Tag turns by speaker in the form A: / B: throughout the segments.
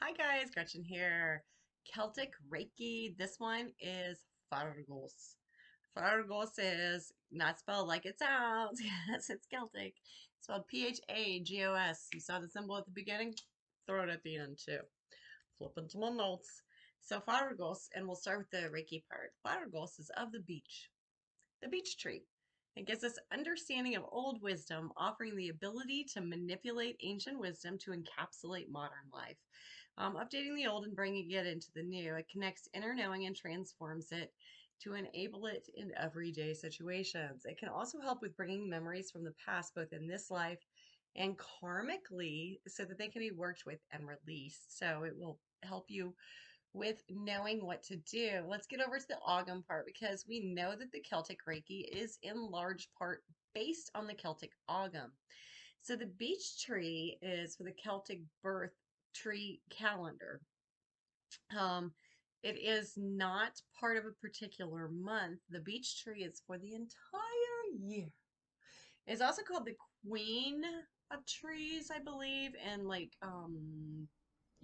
A: Hi guys, Gretchen here. Celtic Reiki. This one is Fargos. Fargos is not spelled like it sounds. Yes, it's Celtic. It's spelled Phagos. You saw the symbol at the beginning? Throw it at the end too. Flip into my notes. So Fargos, and we'll start with the Reiki part. Fargos is of the beech tree. It gives us understanding of old wisdom, offering the ability to manipulate ancient wisdom to encapsulate modern life. Updating the old and bringing it into the new, it connects inner knowing and transforms it to enable it in everyday situations. It can also help with bringing memories from the past, both in this life and karmically, so that they can be worked with and released. So it will help you with knowing what to do. Let's get over to the Ogham part because we know that the Celtic Reiki is in large part based on the Celtic Ogham. So the beech tree is for the Celtic birth tree calendar. Um, it is not part of a particular month. The beech tree is for the entire year. It's also called the Queen of Trees, I believe, and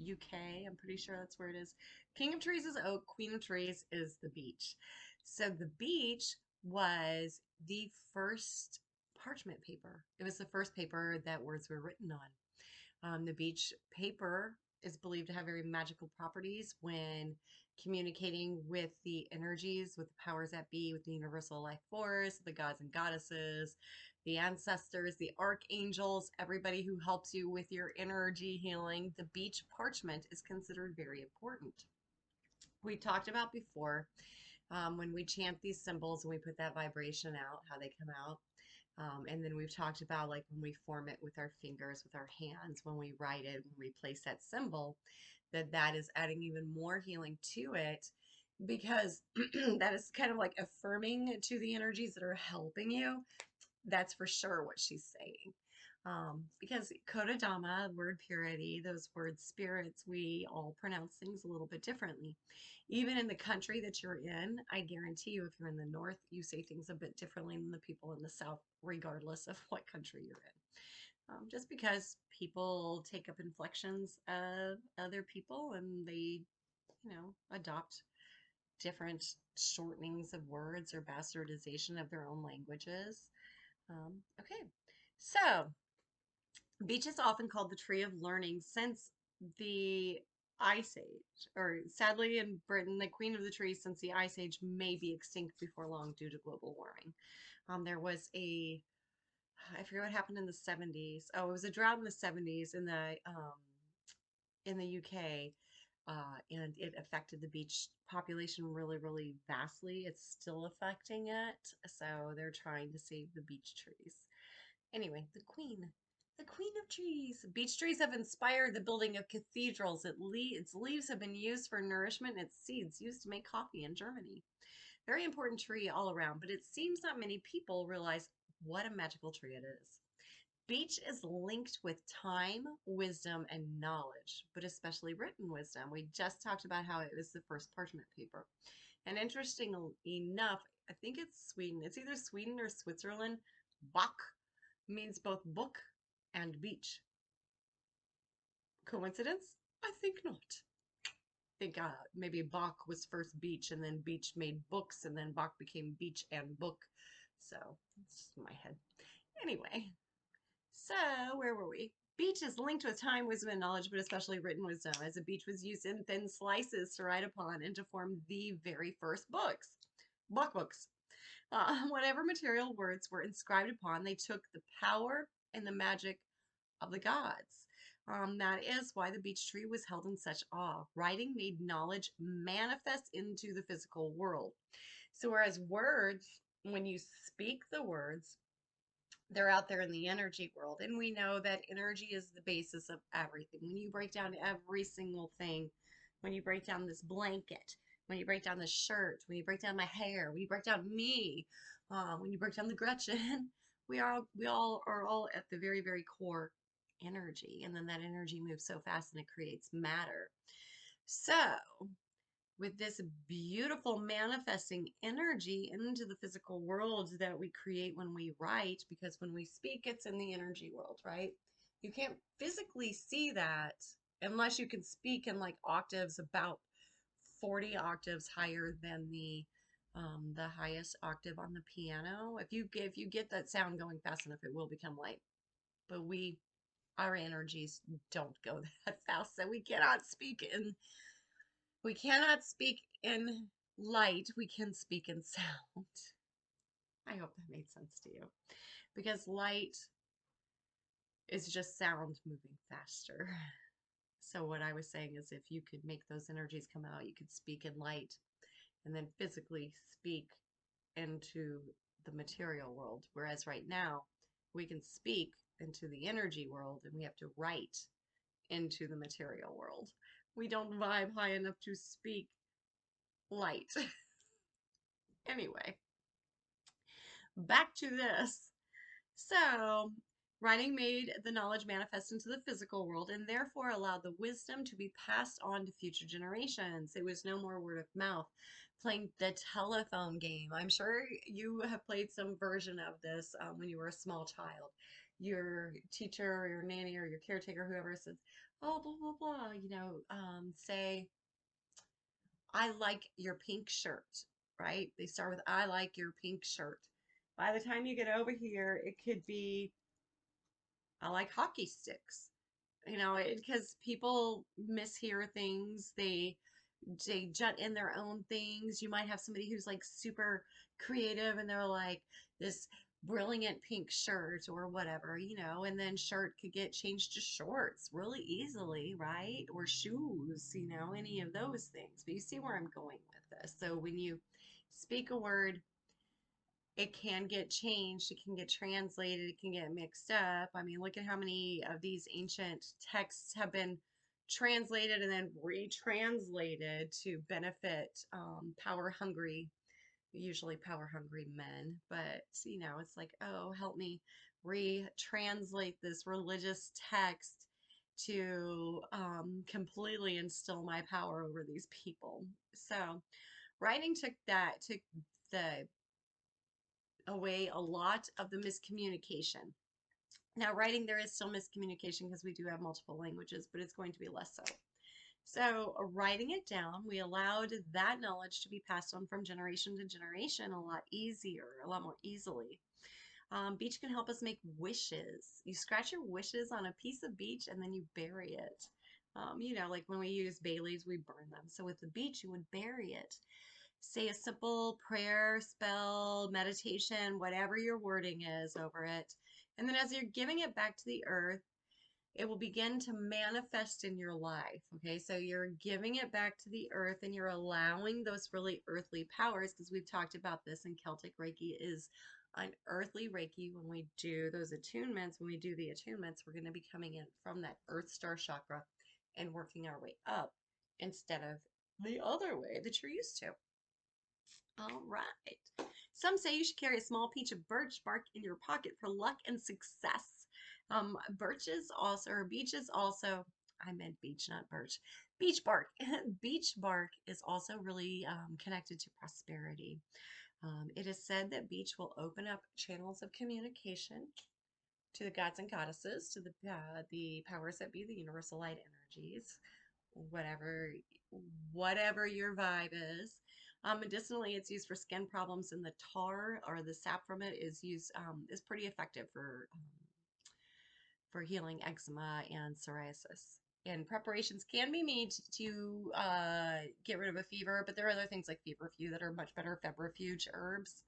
A: UK. I'm pretty sure that's where it is. King of Trees is oak, Queen of Trees is the beech. So the beech was the first parchment paper. It was the first paper that words were written on. The beech paper is believed to have very magical properties when communicating with the energies, with the powers that be, with the universal life force, the gods and goddesses, the ancestors, the archangels, everybody who helps you with your energy healing. The beech parchment is considered very important. We talked about before when we chant these symbols and we put that vibration out, how they come out. And then we've talked about like when we form it with our fingers, with our hands, when we write it, when we place that symbol, that is adding even more healing to it because that is kind of like affirming to the energies that are helping you. That's for sure what she's saying. Because Kodadama, word purity, those words spirits, we all pronounce things a little bit differently. Even in the country that you're in, I guarantee you, if you're in the north, you say things a bit differently than the people in the south, regardless of what country you're in. Just because people take up inflections of other people and they, adopt different shortenings of words or bastardization of their own languages. Okay, so beech is often called the tree of learning since the Ice Age, or sadly in Britain, the queen of the trees since the Ice Age may be extinct before long due to global warming. There was I forget what happened in the 70s. Oh, it was a drought in the 70s in the UK, and it affected the beech population really, really vastly. It's still affecting it, so they're trying to save the beech trees. Anyway, the queen of trees. Beech trees have inspired the building of cathedrals. Its leaves have been used for nourishment and its seeds used to make coffee in Germany. Very important tree all around, but it seems not many people realize what a magical tree it is. Beech is linked with time, wisdom, and knowledge, but especially written wisdom. We just talked about how it was the first parchment paper. And interesting enough, I think it's Sweden. It's either Sweden or Switzerland. Bach means both book and beech. Coincidence? I think not. I think maybe Bach was first beech and then beech made books and then Bach became beech and book. So it's my head. Anyway, so where were we? Beech is linked with time, wisdom, and knowledge, but especially written wisdom, as a beech was used in thin slices to write upon and to form the very first books. Bach books. Whatever material words were inscribed upon, they took the power and the magic of the gods. That is why the beech tree was held in such awe. Writing made knowledge manifest into the physical world. So, whereas words, when you speak the words, they're out there in the energy world. And we know that energy is the basis of everything. When you break down every single thing, when you break down this blanket, when you break down this shirt, when you break down my hair, when you break down me, when you break down the Gretchen, we all are all at the very, very core energy. And then that energy moves so fast and it creates matter. So with this beautiful manifesting energy into the physical world that we create when we write, because when we speak, it's in the energy world, right? You can't physically see that unless you can speak in like octaves about 40 octaves higher than the highest octave on the piano. If you get that sound going fast enough, it will become light. But our energies don't go that fast, so we cannot speak in light. We can speak in sound. I hope that made sense to you, because light is just sound moving faster. So what I was saying is, if you could make those energies come out, you could speak in light and then physically speak into the material world. Whereas right now, we can speak into the energy world and we have to write into the material world. We don't vibe high enough to speak light. Anyway, back to this. So, writing made the knowledge manifest into the physical world and therefore allowed the wisdom to be passed on to future generations. It was no more word of mouth. Playing the telephone game. I'm sure you have played some version of this when you were a small child. Your teacher or your nanny or your caretaker, whoever says, oh, blah, blah, blah, say, I like your pink shirt, right? They start with, I like your pink shirt. By the time you get over here, it could be, I like hockey sticks. Because people mishear things. They jut in their own things. You might have somebody who's like super creative and they're like this brilliant pink shirt or whatever, and then shirt could get changed to shorts really easily, right? Or shoes, any of those things. But you see where I'm going with this. So when you speak a word, it can get changed, it can get translated, it can get mixed up. I mean, look at how many of these ancient texts have been translated and then retranslated to benefit usually power hungry men. But, it's like, oh, help me retranslate this religious text to completely instill my power over these people. So, writing took the away a lot of the miscommunication. Now, writing, there is still miscommunication because we do have multiple languages, but it's going to be less so. So, writing it down, we allowed that knowledge to be passed on from generation to generation a lot easier, a lot more easily. Beech can help us make wishes. You scratch your wishes on a piece of beech and then you bury it. Like when we use bay leaves, we burn them. So with the beech, you would bury it. Say a simple prayer, spell, meditation, whatever your wording is over it. And then as you're giving it back to the earth, it will begin to manifest in your life. Okay, so you're giving it back to the earth and you're allowing those really earthly powers, because we've talked about this in Celtic Reiki, is an earthly Reiki. When we do those attunements, we're going to be coming in from that earth star chakra and working our way up instead of the other way that you're used to. All right. Some say you should carry a small piece of birch bark in your pocket for luck and success. Beech is also, I meant beech, not birch. Beech bark. Beech bark is also really connected to prosperity. It is said that beech will open up channels of communication to the gods and goddesses, to the powers that be, the universal light energies, whatever your vibe is. Medicinally, it's used for skin problems, and the tar or the sap from it is pretty effective for healing eczema and psoriasis. And preparations can be made to get rid of a fever, but there are other things like feverfew that are much better, febrifuge herbs.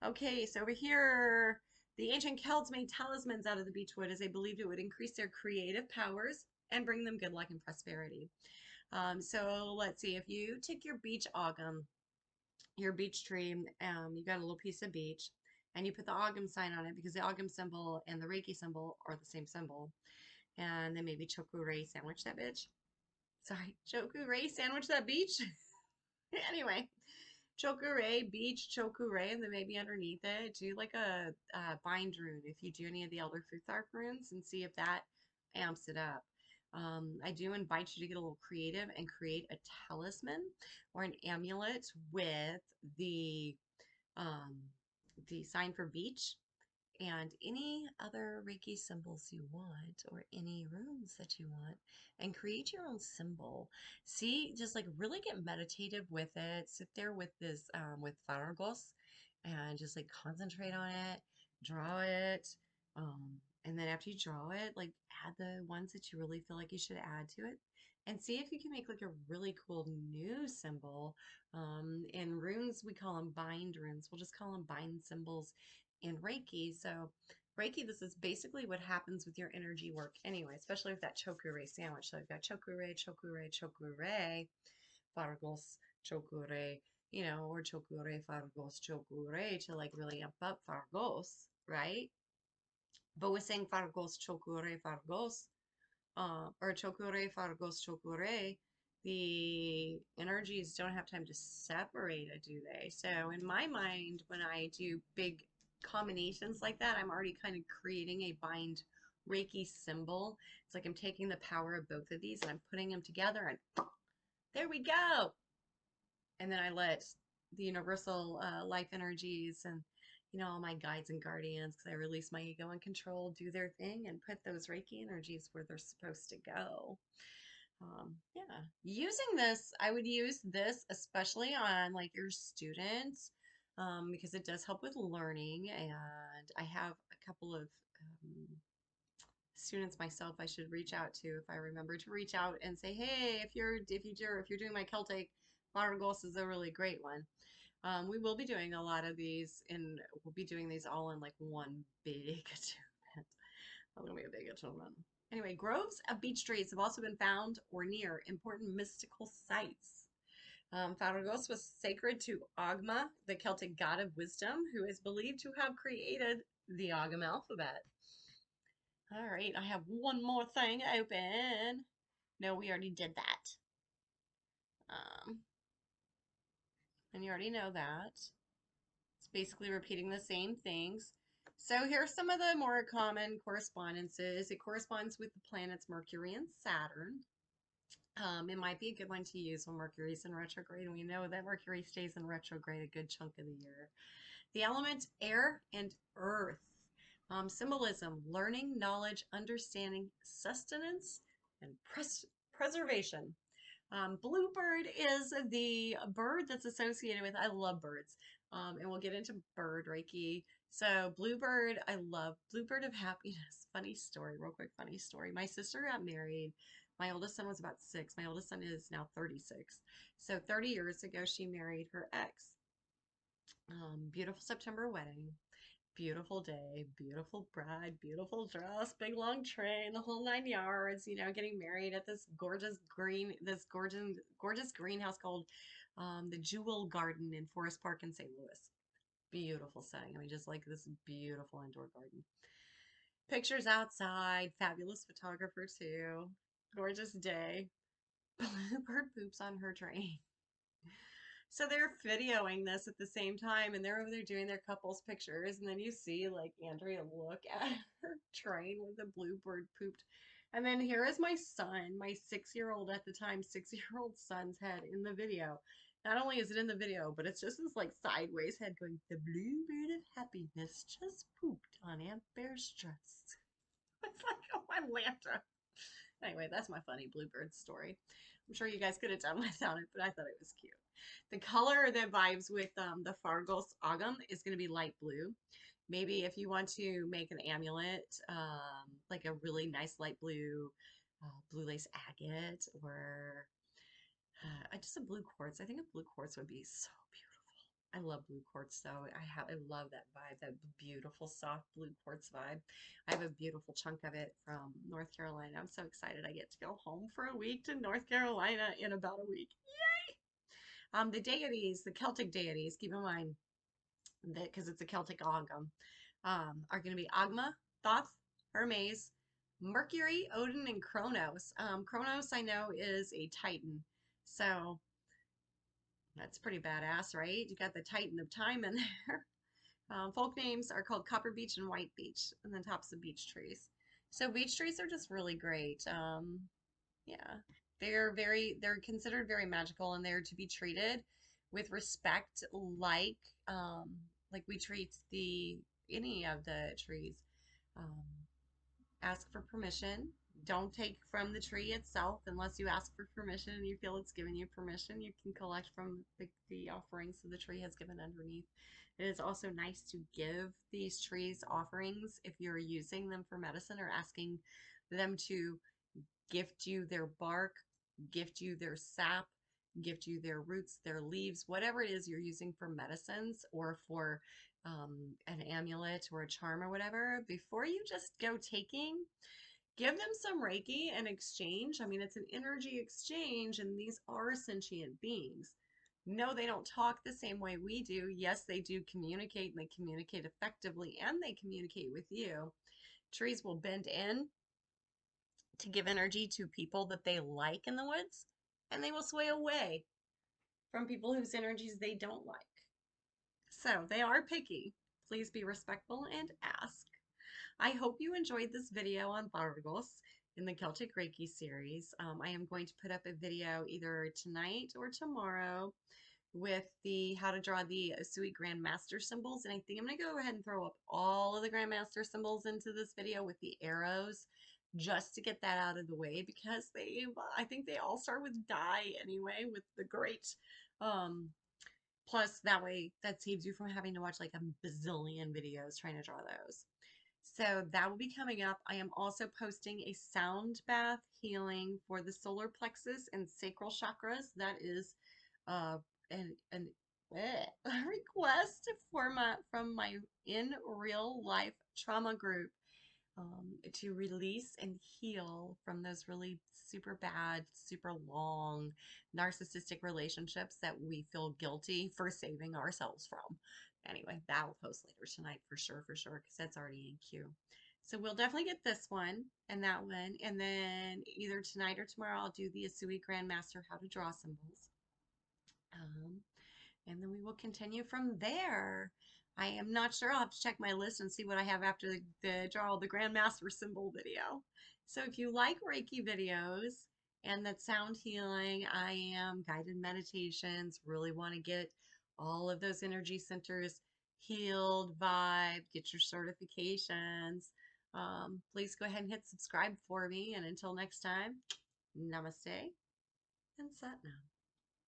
A: Okay, so over here, the ancient Celts made talismans out of the beechwood as they believed it would increase their creative powers and bring them good luck and prosperity. So let's see, if you take your beech Ogham, your beech tree, you got a little piece of beech, and you put the Ogham sign on it, because the Ogham symbol and the Reiki symbol are the same symbol. And then maybe choku sandwich that bitch. Sorry, choku sandwich that beech. Anyway, choku beech, choku and then maybe underneath it, do like a bind rune if you do any of the Elder Futhark runes, and see if that amps it up. I do invite you to get a little creative and create a talisman or an amulet with the sign for beech and any other Reiki symbols you want, or any runes that you want, and create your own symbol. See, just like really get meditative with it. Sit there with this, with Fargos, and just like concentrate on it, draw it. And then after you draw it, like add the ones that you really feel like you should add to it, and see if you can make like a really cool new symbol. In runes, we call them bind runes. We'll just call them bind symbols in Reiki. So Reiki, this is basically what happens with your energy work anyway, especially with that chokure sandwich. So I've got chokure, chokure, chokure, Fargos, chokure, or chokure, Fargos, chokure to like really amp up Fargos, right? But with saying Fargos, chokure, Fargos, or chokure, Fargos, chokure, the energies don't have time to separate it, do they? So in my mind, when I do big combinations like that, I'm already kind of creating a bind Reiki symbol. It's like I'm taking the power of both of these and I'm putting them together, and there we go. And then I let the universal life energies and all my guides and guardians, because I release my ego and control, do their thing and put those Reiki energies where they're supposed to go. Yeah, using this, I would use this especially on like your students, because it does help with learning. And I have a couple of students myself I should reach out to, if I remember to reach out and say, hey, if you're doing my Celtic, Fargos is a really great one. We will be doing a lot of these, and we'll be doing these all in like one big attunement. It's gonna be a big attunement. Anyway, groves of beech trees have also been found or near important mystical sites. Fargos was sacred to Ogham, the Celtic god of wisdom, who is believed to have created the Ogham alphabet. All right, I have one more thing open. No, we already did that. And you already know that. It's basically repeating the same things. So here's some of the more common correspondences. It corresponds with the planets Mercury and Saturn. It might be a good one to use when Mercury's in retrograde, and we know that Mercury stays in retrograde a good chunk of the year. The element air and earth. Symbolism, learning, knowledge, understanding, sustenance, and preservation. Bluebird is the bird that's associated with, I love birds, and we'll get into bird Reiki. So Bluebird, I love Bluebird of happiness. Funny story, real quick, funny story. My sister got married. My oldest son was about 6. My oldest son is now 36. So 30 years ago, she married her ex. Beautiful September wedding. Beautiful day, beautiful bride, beautiful dress, big long train, the whole 9 yards, getting married at this gorgeous greenhouse called the Jewel Garden in Forest Park in St. Louis. Beautiful setting. I mean, just like this beautiful indoor garden. Pictures outside, fabulous photographer too. Gorgeous day. Bluebird poops on her train. So they're videoing this at the same time, and they're over there doing their couples pictures, and then you see like Andrea look at her train with the bluebird pooped. And then here is my son, my 6-year-old at the time, 6-year-old son's head in the video. Not only is it in the video, but it's just this like sideways head going, the bluebird of happiness just pooped on Aunt Bear's dress. It's like, oh my Lanta. Anyway, that's my funny bluebird story. I'm sure you guys could have done without it, but I thought it was cute. The color that vibes with the Fargos Ogham is going to be light blue. Maybe if you want to make an amulet, like a really nice light blue, blue lace agate, or just a blue quartz. I think a blue quartz would be so beautiful. I love blue quartz, though. I love that vibe, that beautiful soft blue quartz vibe. I have a beautiful chunk of it from North Carolina. I'm so excited I get to go home for a week to North Carolina in about a week. The deities, the Celtic deities, keep in mind that because it's a Celtic Ogham, are going to be Agma, Thoth, Hermes, Mercury, Odin, and Kronos. Kronos, I know, is a Titan. So that's pretty badass, right? You got the Titan of time in there. Folk names are called Copper Beech and White Beech, and the tops of beech trees. So beech trees are just really great. Yeah, they're considered very magical, and they're to be treated with respect, like we treat the any of the trees. Um, Ask for permission. Don't take from the tree itself unless you ask for permission and you feel it's giving you permission. You can collect from the offerings that the tree has given underneath. It is also nice to give these trees offerings if you're using them for medicine or asking them to gift you their bark, gift you their sap, gift you their roots, their leaves, whatever it is you're using for medicines or for an amulet or a charm or whatever. Before you just go taking, give them some Reiki in exchange. I mean, it's an energy exchange, and these are sentient beings. No, they don't talk the same way we do. Yes, they do communicate, and they communicate effectively, and they communicate with you. Trees will bend in to give energy to people that they like in the woods, and they will sway away from people whose energies they don't like. So they are picky. Please be respectful and ask. I hope you enjoyed this video on Fargos in the Celtic Reiki series. I am going to put up a video either tonight or tomorrow with the how to draw the soooo Grandmaster symbols, and I think I'm going to go ahead and throw up all of the Grandmaster symbols into this video with the arrows just to get that out of the way, because I think they all start with die anyway with the great plus that way that saves you from having to watch like a bazillion videos trying to draw those. So that will be coming up. I am also posting a sound bath healing for the solar plexus and sacral chakras. That is uh, an a request from my in real life trauma group to release and heal from those really super bad, super long narcissistic relationships that we feel guilty for saving ourselves from. Anyway, that will post later tonight for sure, because that's already in queue. So we'll definitely get this one and that one, and then either tonight or tomorrow I'll do the Asui Grandmaster How to Draw Symbols. Um, and then we will continue from there. I am not sure. I'll have to check my list and see what I have after the draw the Grandmaster symbol video. So if you like Reiki videos and that sound healing, I am guided meditations, really want to get all of those energy centers healed, vibe, get your certifications. Please go ahead and hit subscribe for me. And until next time, namaste and satnam.